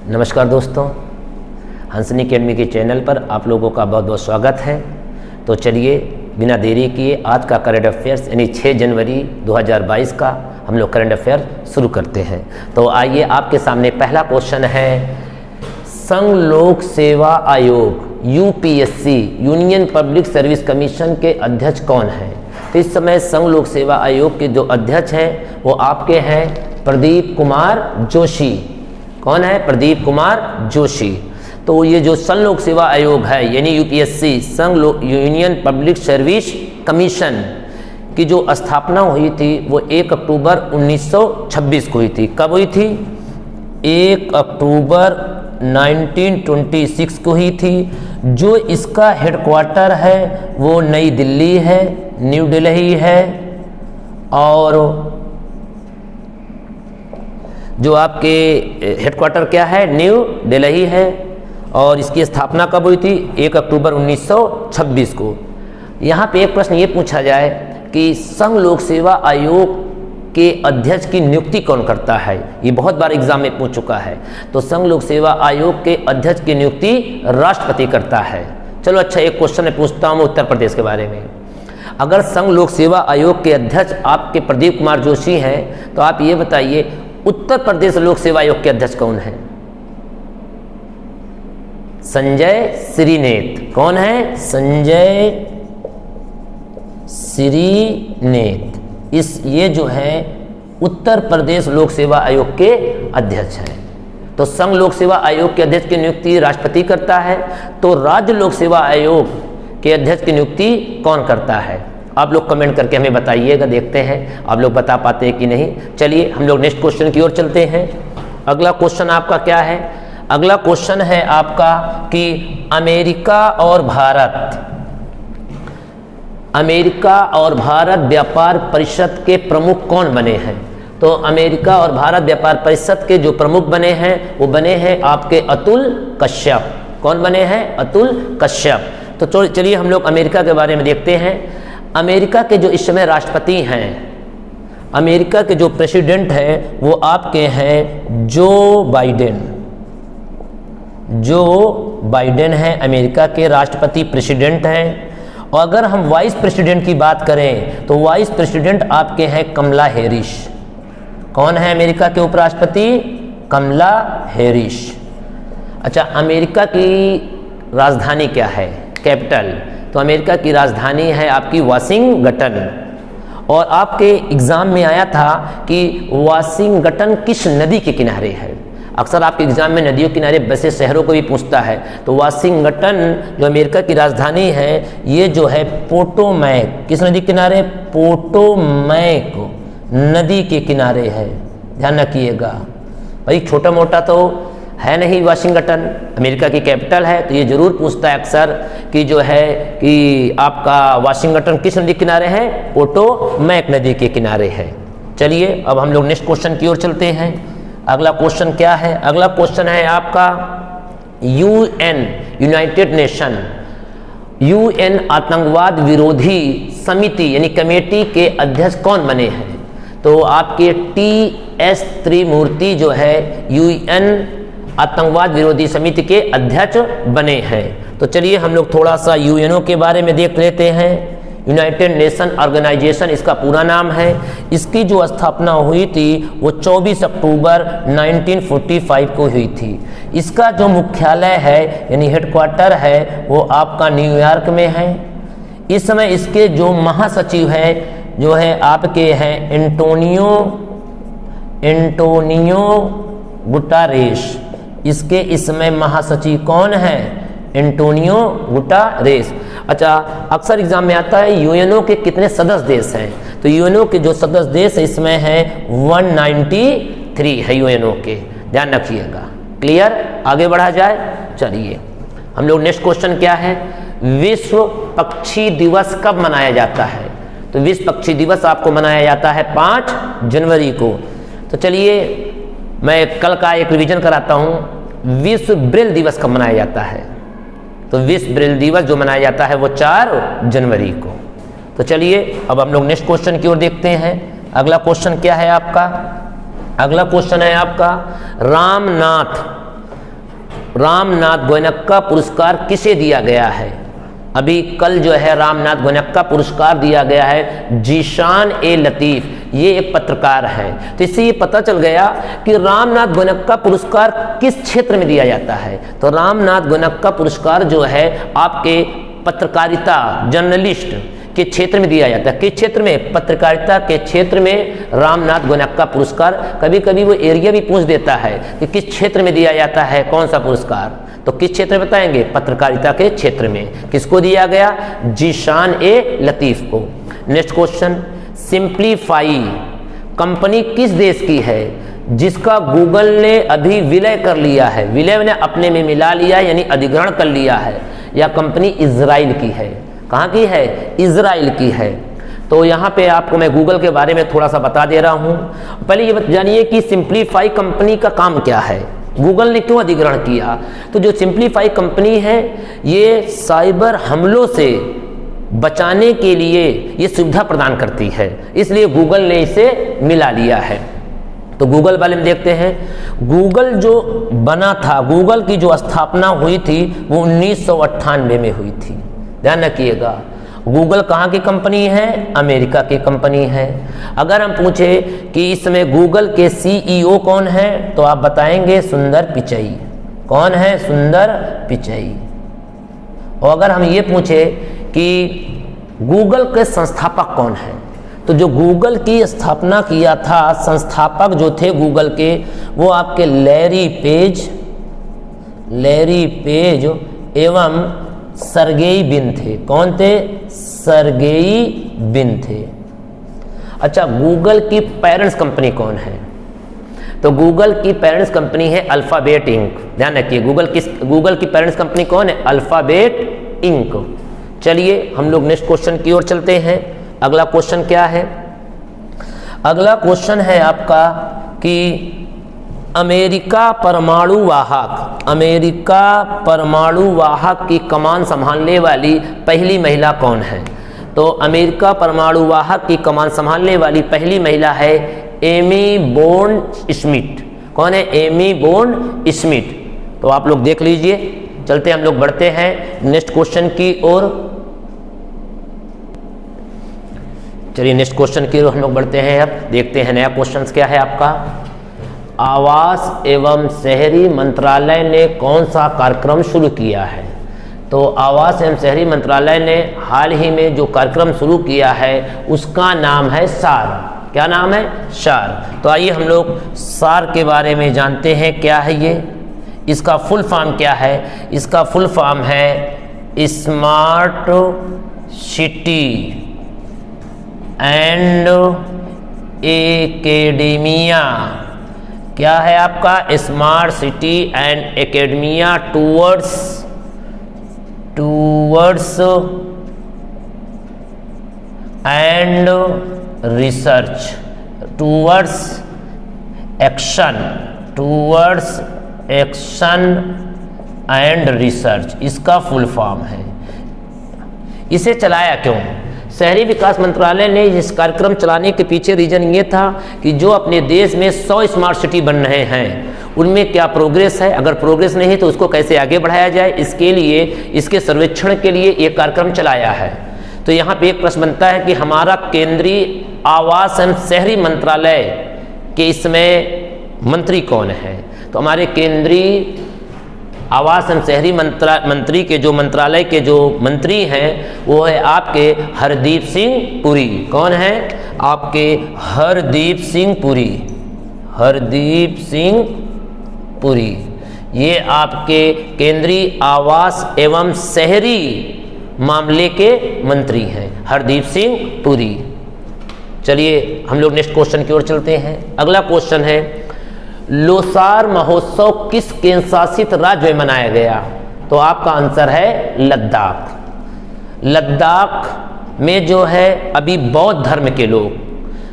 नमस्कार दोस्तों, हंसनी अकेडमी के चैनल पर आप लोगों का बहुत बहुत स्वागत है। तो चलिए बिना देरी किए आज का करंट अफेयर्स यानी 6 जनवरी 2022 का हम लोग करंट अफेयर शुरू करते हैं। तो आइए आपके सामने पहला क्वेश्चन है, संघ लोक सेवा आयोग UPSC union public service commission के अध्यक्ष कौन है? तो इस समय संघ लोक सेवा आयोग के जो अध्यक्ष हैं वो आपके हैं प्रदीप कुमार जोशी। कौन है? प्रदीप कुमार जोशी। तो ये जो संघ लोक सेवा आयोग है यानी यूपीएससी संघ यूनियन पब्लिक सर्विस कमीशन की जो स्थापना हुई थी वो 1 अक्टूबर 1926 को हुई थी। कब हुई थी? 1 अक्टूबर 1926 को हुई थी। जो इसका हेडक्वार्टर है वो नई दिल्ली है, न्यू दिल्ली है। और जो आपके हेडक्वार्टर क्या है? न्यू दिल्ली है। और इसकी स्थापना कब हुई थी? 1 अक्टूबर 1926 को। यहाँ पे एक प्रश्न ये पूछा जाए कि संघ लोक सेवा आयोग के अध्यक्ष की नियुक्ति कौन करता है? ये बहुत बार एग्जाम में पूछ चुका है। तो संघ लोक सेवा आयोग के अध्यक्ष की नियुक्ति राष्ट्रपति करता है। चलो अच्छा, एक क्वेश्चन मैं पूछता हूँ उत्तर प्रदेश के बारे में। अगर संघ लोक सेवा आयोग के अध्यक्ष आपके प्रदीप कुमार जोशी हैं तो आप ये बताइए उत्तर प्रदेश लोक सेवा आयोग के अध्यक्ष कौन है? संजय श्रीनेत। कौन है? संजय श्रीनेत। ये जो है उत्तर प्रदेश लोक सेवा आयोग के अध्यक्ष हैं। तो संघ लोक सेवा आयोग के अध्यक्ष की नियुक्ति राष्ट्रपति करता है। तो राज्य लोक सेवा आयोग के अध्यक्ष की नियुक्ति कौन करता है? आप लोग कमेंट करके हमें बताइएगा, देखते हैं आप लोग बता पाते हैं कि नहीं। चलिए हम लोग नेक्स्ट क्वेश्चन की ओर चलते हैं। अगला क्वेश्चन आपका क्या है? अगला क्वेश्चन है आपका कि अमेरिका और भारत व्यापार परिषद के प्रमुख कौन बने हैं? तो अमेरिका और भारत व्यापार परिषद के जो प्रमुख बने हैं वो बने हैं आपके अतुल कश्यप। कौन बने हैं? अतुल कश्यप। तो चलिए हम लोग अमेरिका के बारे में देखते हैं। अमेरिका के जो इस समय राष्ट्रपति हैं, अमेरिका के जो प्रेसिडेंट हैं वो आपके हैं जो बाइडेन हैं, अमेरिका के राष्ट्रपति प्रेसिडेंट हैं। और अगर हम वाइस प्रेसिडेंट की बात करें तो वाइस प्रेसिडेंट आपके हैं कमला हैरिस। कौन है अमेरिका के उपराष्ट्रपति? कमला हैरिस। अच्छा, अमेरिका की राजधानी क्या है? कैपिटल। तो अमेरिका की राजधानी है आपकी वाशिंगटन। और आपके एग्जाम में आया था कि वाशिंगटन किस नदी के किनारे है? अक्सर आपके एग्जाम में नदियों किनारे बसे शहरों को भी पूछता है। तो वाशिंगटन जो अमेरिका की राजधानी है ये जो है पोटोमैक, किस नदी के किनारे? पोटोमैक नदी के किनारे है। ध्यान रखिएगा भाई, छोटा मोटा तो है नहीं। वाशिंगटन अमेरिका की कैपिटल है तो ये जरूर पूछता है अक्सर कि जो है कि आपका वाशिंगटन किस नदी के किनारे है? पोटोमैक नदी के किनारे है। चलिए अब हम लोग नेक्स्ट क्वेश्चन की ओर चलते हैं। अगला क्वेश्चन क्या है? अगला क्वेश्चन है आपका यूएन यूनाइटेड नेशन यूएन आतंकवाद विरोधी समिति यानी कमेटी के अध्यक्ष कौन बने हैं? तो आपके TS त्रिमूर्ति जो है यूएन आतंकवाद विरोधी समिति के अध्यक्ष बने हैं। तो चलिए हम लोग थोड़ा सा यूएनओ के बारे में देख लेते हैं। यूनाइटेड नेशन ऑर्गेनाइजेशन इसका पूरा नाम है। इसकी जो स्थापना हुई थी वो 24 अक्टूबर 1945 को हुई थी। इसका जो मुख्यालय है यानी हेडक्वार्टर है वो आपका न्यूयॉर्क में है। इस समय इसके जो महासचिव है जो है आपके हैं एंटोनियो गुटारेस। इसके इस समय महासचिव कौन है? एंटोनियो गुटारेस। अच्छा, अक्सर एग्जाम में आता है यूएनओ के कितने सदस्य देश हैं? तो यूएनओ के जो सदस्य देश इसमें है 193 है यूएनओ के। ध्यान रखिएगा। क्लियर? आगे बढ़ा जाए। चलिए हम लोग नेक्स्ट क्वेश्चन क्या है? विश्व पक्षी दिवस कब मनाया जाता है? तो विश्व पक्षी दिवस आपको मनाया जाता है 5 जनवरी को। तो चलिए मैं कल का एक रिवीजन कराता हूँ। विश्व ब्रेल दिवस कब मनाया जाता है? तो विश्व ब्रेल दिवस जो मनाया जाता है वो 4 जनवरी को। तो चलिए अब हम लोग नेक्स्ट क्वेश्चन की ओर देखते हैं। अगला क्वेश्चन क्या है आपका? अगला क्वेश्चन है आपका रामनाथ गोयनका पुरस्कार किसे दिया गया है? अभी कल जो है रामनाथ गोयनका पुरस्कार दिया गया है जीशान ए लतीफ़, ये एक पत्रकार है। तो इससे ये पता चल गया कि रामनाथ गोयनका पुरस्कार किस क्षेत्र में दिया जाता है। तो रामनाथ गोयनका पुरस्कार जो है आपके पत्रकारिता, जर्नलिस्ट के क्षेत्र में दिया जाता है। किस क्षेत्र में? पत्रकारिता के क्षेत्र में रामनाथ गोयनका पुरस्कार। कभी कभी वो एरिया भी पूछ देता है कि किस क्षेत्र में दिया जाता है कौन सा पुरस्कार, तो किस क्षेत्र में बताएंगे? पत्रकारिता के क्षेत्र में। किसको दिया गया? जीशान ए लतीफ़ को। नेक्स्ट क्वेश्चन, सिंप्लीफाई कंपनी किस देश की है जिसका गूगल ने अभी विलय कर लिया है? विलय ने अपने में मिला लिया यानी अधिग्रहण कर लिया है। यह कंपनी इजराइल की है। कहाँ की है? इजराइल की है। तो यहाँ पे आपको मैं गूगल के बारे में थोड़ा सा बता दे रहा हूँ। पहले ये जानिए कि सिंप्लीफाई कंपनी का काम क्या है, गूगल ने क्यों अधिग्रहण किया। तो जो सिंप्लीफाई कंपनी है ये साइबर हमलों से बचाने के लिए ये सुविधा प्रदान करती है, इसलिए गूगल ने इसे मिला लिया है। तो गूगल वाले में देखते हैं, गूगल जो बना था, गूगल की जो स्थापना हुई थी वो 1998 में हुई थी। ध्यान रखिएगा, गूगल कहाँ की कंपनी है? अमेरिका की कंपनी है। अगर हम पूछे कि इसमें गूगल के सीईओ कौन है तो आप बताएंगे सुंदर पिचई। कौन है? सुंदर पिचई। और अगर हम ये पूछे कि गूगल के संस्थापक कौन है, तो जो गूगल की स्थापना किया था, संस्थापक जो थे गूगल के, वो आपके लैरी पेज एवं सर्गेई बिन थे। कौन थे? सर्गेई बिन थे। अच्छा, गूगल की पेरेंट्स कंपनी कौन है? तो गूगल की पेरेंट्स कंपनी है अल्फाबेट इंक। ध्यान रखिए, गूगल की पेरेंट्स कंपनी कौन है? Alphabet Inc. चलिए हम लोग नेक्स्ट क्वेश्चन की ओर चलते हैं। अगला क्वेश्चन क्या है? अगला क्वेश्चन है आपका कि अमेरिका परमाणु वाहक की कमान संभालने वाली पहली महिला कौन है? तो अमेरिका परमाणु वाहक की कमान संभालने वाली पहली महिला है एमी बोर्न स्मिथ। कौन है? Amy Bourne Smith. तो आप लोग देख लीजिए। चलते हम लोग बढ़ते हैं नेक्स्ट क्वेश्चन की ओर। चलिए नेक्स्ट क्वेश्चन की ओर हम लोग बढ़ते हैं। अब देखते हैं नया क्वेश्चन क्या है आपका। आवास एवं शहरी मंत्रालय ने कौन सा कार्यक्रम शुरू किया है? तो आवास एवं शहरी मंत्रालय ने हाल ही में जो कार्यक्रम शुरू किया है उसका नाम है सार। क्या नाम है? सार। तो आइए हम लोग सार के बारे में जानते हैं क्या है ये, इसका फुल फॉर्म क्या है। इसका फुल फॉर्म है स्मार्ट सिटी एंड एकेडेमिया। क्या है आपका? Smart city and academia towards and research, towards action and research, इसका फुल फॉर्म है। इसे चलाया क्यों? शहरी विकास मंत्रालय ने इस कार्यक्रम चलाने के पीछे रीजन ये था कि जो अपने देश में 100 स्मार्ट सिटी बन रहे हैं उनमें क्या प्रोग्रेस है, अगर प्रोग्रेस नहीं है तो उसको कैसे आगे बढ़ाया जाए, इसके लिए, इसके सर्वेक्षण के लिए ये कार्यक्रम चलाया है। तो यहाँ पे एक प्रश्न बनता है कि हमारा केंद्रीय आवास एवं शहरी मंत्रालय के इसमें मंत्री कौन है? तो हमारे केंद्रीय आवास एवं शहरी मंत्री के जो मंत्रालय के जो मंत्री हैं वो है आपके हरदीप सिंह पुरी। कौन है? आपके हरदीप सिंह पुरी। ये आपके केंद्रीय आवास एवं शहरी मामले के मंत्री हैं, हरदीप सिंह पुरी। चलिए हम लोग नेक्स्ट क्वेश्चन की ओर चलते हैं। अगला क्वेश्चन है, लोसार महोत्सव किस केंद्र शासित राज्य में मनाया गया? तो आपका आंसर है लद्दाख। लद्दाख में जो है अभी बौद्ध धर्म के लोग,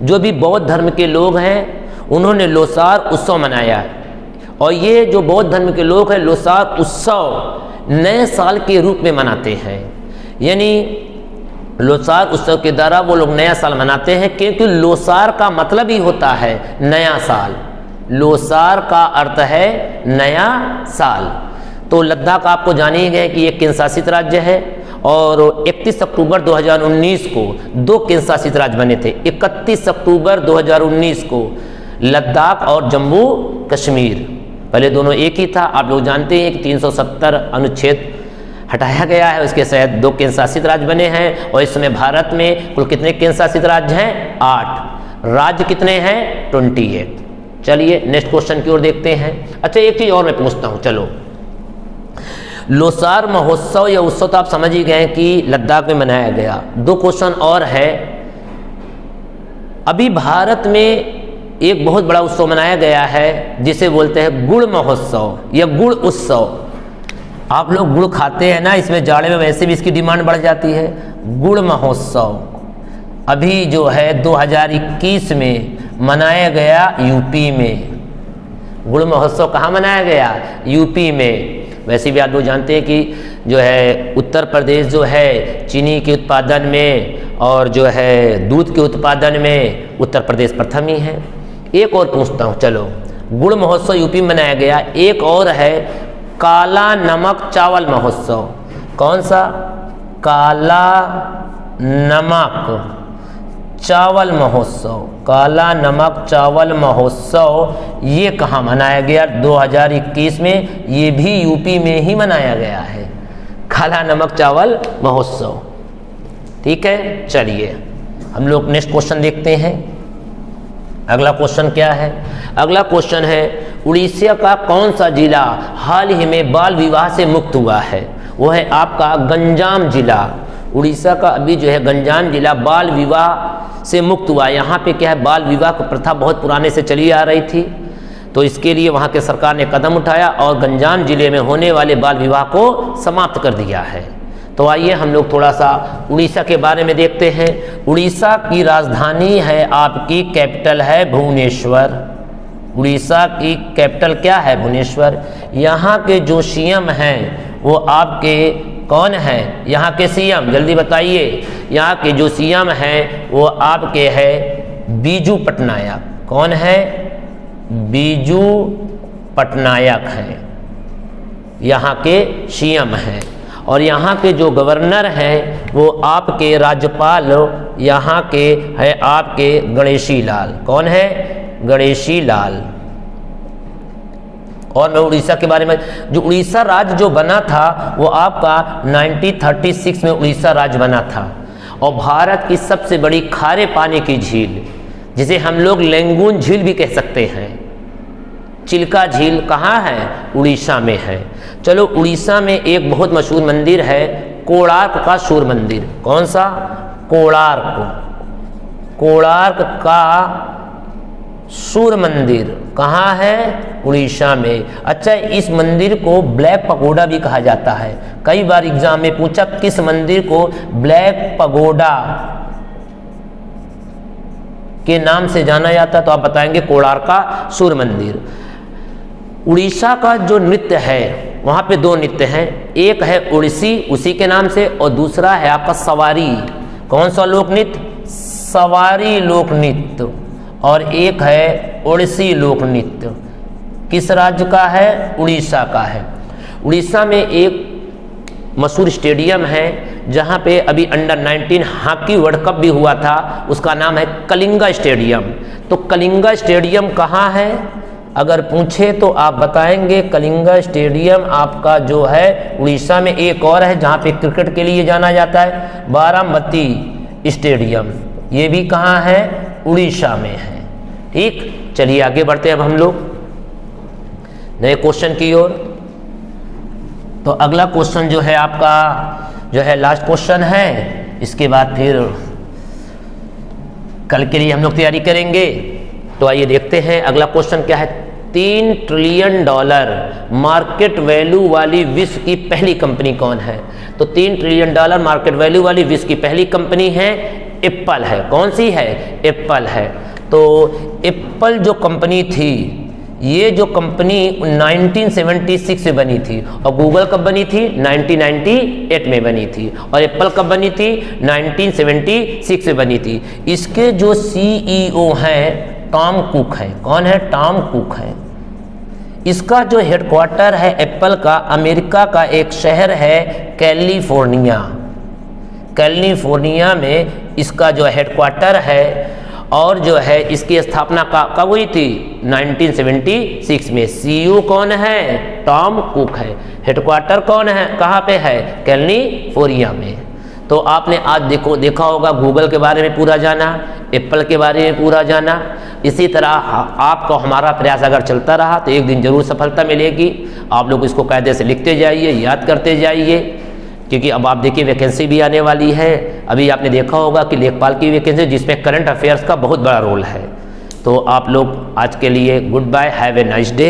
जो भी बौद्ध धर्म के लोग हैं उन्होंने लोसार उत्सव मनाया। और ये जो बौद्ध धर्म के लोग हैं लोसार उत्सव नए साल के रूप में मनाते हैं। यानी लोसार उत्सव के द्वारा वो लोग नया साल मनाते हैं, क्योंकि लोसार का मतलब ही होता है नया साल। लोसार का अर्थ है नया साल। तो लद्दाख आपको जाने ही गए कि एक केंद्र शासित राज्य है और 31 अक्टूबर 2019 को 2 केंद्र शासित राज्य बने थे। 31 अक्टूबर 2019 को लद्दाख और जम्मू कश्मीर, पहले दोनों एक ही था। आप लोग जानते हैं कि 370 अनुच्छेद हटाया गया है, उसके तहत 2 केंद्र शासित राज्य बने हैं। और इस समय भारत में कुल कितने केंद्र शासित राज्य हैं? 8। राज्य कितने हैं? 28। चलिए नेक्स्ट क्वेश्चन की ओर देखते हैं। अच्छा एक चीज और मैं पूछता हूं, चलो लोसार महोत्सव या उत्सव तो आप समझ ही गए कि लद्दाख में मनाया गया। 2 क्वेश्चन और है। अभी भारत में एक बहुत बड़ा उत्सव मनाया गया है जिसे बोलते हैं गुड़ महोत्सव या गुड़ उत्सव। आप लोग गुड़ खाते हैं ना, इसमें जाड़े में वैसे भी इसकी डिमांड बढ़ जाती है। गुड़ महोत्सव अभी जो है 2021 में मनाया गया यूपी में। गुड़ महोत्सव कहाँ मनाया गया? यूपी में। वैसे भी आप लोग जानते हैं कि जो है उत्तर प्रदेश जो है चीनी के उत्पादन में और जो है दूध के उत्पादन में उत्तर प्रदेश प्रथम ही है। एक और पूछता हूँ, चलो गुड़ महोत्सव यूपी में मनाया गया। एक और है काला नमक चावल महोत्सव। कौन सा? काला नमक चावल महोत्सव। काला नमक चावल महोत्सव ये कहाँ मनाया गया? 2021 में। ये भी यूपी में ही मनाया गया है, काला नमक चावल महोत्सव। ठीक है, चलिए हम लोग नेक्स्ट क्वेश्चन देखते हैं। अगला क्वेश्चन क्या है? अगला क्वेश्चन है उड़ीसा का कौन सा जिला हाल ही में बाल विवाह से मुक्त हुआ है? वो है आपका गंजाम जिला। उड़ीसा का अभी जो है गंजाम जिला बाल विवाह से मुक्त हुआ। यहाँ पे क्या है, बाल विवाह की प्रथा बहुत पुराने से चली आ रही थी, तो इसके लिए वहाँ के सरकार ने कदम उठाया और गंजाम जिले में होने वाले बाल विवाह को समाप्त कर दिया है। तो आइए हम लोग थोड़ा सा उड़ीसा के बारे में देखते हैं। उड़ीसा की राजधानी है आपकी, कैपिटल है भुवनेश्वर। उड़ीसा की कैपिटल क्या है? भुवनेश्वर। यहाँ के जो सीएम हैं वो आपके कौन हैं? यहाँ के सीएम जल्दी बताइए। यहाँ के जो सीएम हैं वो आपके हैं बीजू पटनायक। कौन है? बीजू पटनायक हैं, यहाँ के सीएम हैं। और यहाँ के जो गवर्नर हैं वो आपके राज्यपाल यहाँ के है आपके गणेशी लाल। कौन है? गणेशी लाल। और मैं उड़ीसा के बारे में, जो उड़ीसा राज्य जो बना था वो आपका 1936 में उड़ीसा राज्य बना था। और भारत की सबसे बड़ी खारे पानी की झील, जिसे हम लोग लेंगुन झील भी कह सकते हैं, चिल्का झील कहाँ है? उड़ीसा में है। चलो उड़ीसा में एक बहुत मशहूर मंदिर है कोणार्क का सूर्य मंदिर। कौन सा? कोणार्क। कोणार्क का सूर्य मंदिर कहाँ है? उड़ीसा में। अच्छा, इस मंदिर को ब्लैक पगोडा भी कहा जाता है। कई बार एग्जाम में पूछा किस मंदिर को ब्लैक पगोडा के नाम से जाना जाता, तो आप बताएंगे कोणार्क का सूर्य मंदिर। उड़ीसा का जो नृत्य है वहाँ पे 2 नृत्य हैं, एक है उड़ीसी उसी के नाम से, और दूसरा है आपका सवारी। कौन सा लोक नृत्य? सवारी लोक नृत्य। और एक है उड़ीसी लोक नृत्य। किस राज्य का है? उड़ीसा का है। उड़ीसा में एक मशहूर स्टेडियम है जहाँ पे अभी अंडर 19 हॉकी वर्ल्ड कप भी हुआ था, उसका नाम है कलिंगा स्टेडियम। तो कलिंगा स्टेडियम कहाँ है अगर पूछे तो आप बताएंगे? कलिंगा स्टेडियम आपका जो है उड़ीसा में। एक और है जहाँ पे क्रिकेट के लिए जाना जाता है, बारामती स्टेडियम। ये भी कहाँ है? उड़ीसा में है। ठीक, चलिए आगे बढ़ते हैं अब हम लोग नए क्वेश्चन की ओर। तो अगला क्वेश्चन जो है आपका जो है लास्ट क्वेश्चन है, इसके बाद फिर कल के लिए हम लोग तैयारी करेंगे। तो आइए देखते हैं अगला क्वेश्चन क्या है। $3 ट्रिलियन मार्केट वैल्यू वाली विश्व की पहली कंपनी कौन है? तो $3 ट्रिलियन मार्केट वैल्यू वाली विश्व की पहली कंपनी है एप्पल है। कौन सी है? एप्पल है। तो एप्पल जो कंपनी थी, ये जो कंपनी 1976 में बनी थी, और गूगल कब बनी थी? 1998 में बनी थी। और एप्पल कब बनी थी? 1976 में बनी थी। इसके जो CEO हैं टॉम कुक है। कौन है? टॉम कुक है। इसका जो हेडक्वार्टर है एप्पल का, अमेरिका का एक शहर है कैलिफोर्निया। कैलिफोर्निया में इसका जो हेडक्वार्टर है और जो है इसकी स्थापना कब हुई थी? 1976 में। सीईओ कौन है? टॉम कुक है। हेडक्वार्टर कौन है, कहाँ पे है? कैलिफोर्निया में। तो आपने आज देखा होगा गूगल के बारे में पूरा जाना, एप्पल के बारे में पूरा जाना। इसी तरह आपको हमारा प्रयास अगर चलता रहा तो एक दिन जरूर सफलता मिलेगी। आप लोग इसको कायदे से लिखते जाइए, याद करते जाइए, क्योंकि अब आप देखिए वैकेंसी भी आने वाली है। अभी आपने देखा होगा कि लेखपाल की वैकेंसी जिसमें करंट अफेयर्स का बहुत बड़ा रोल है। तो आप लोग आज के लिए good bye, have a nice day.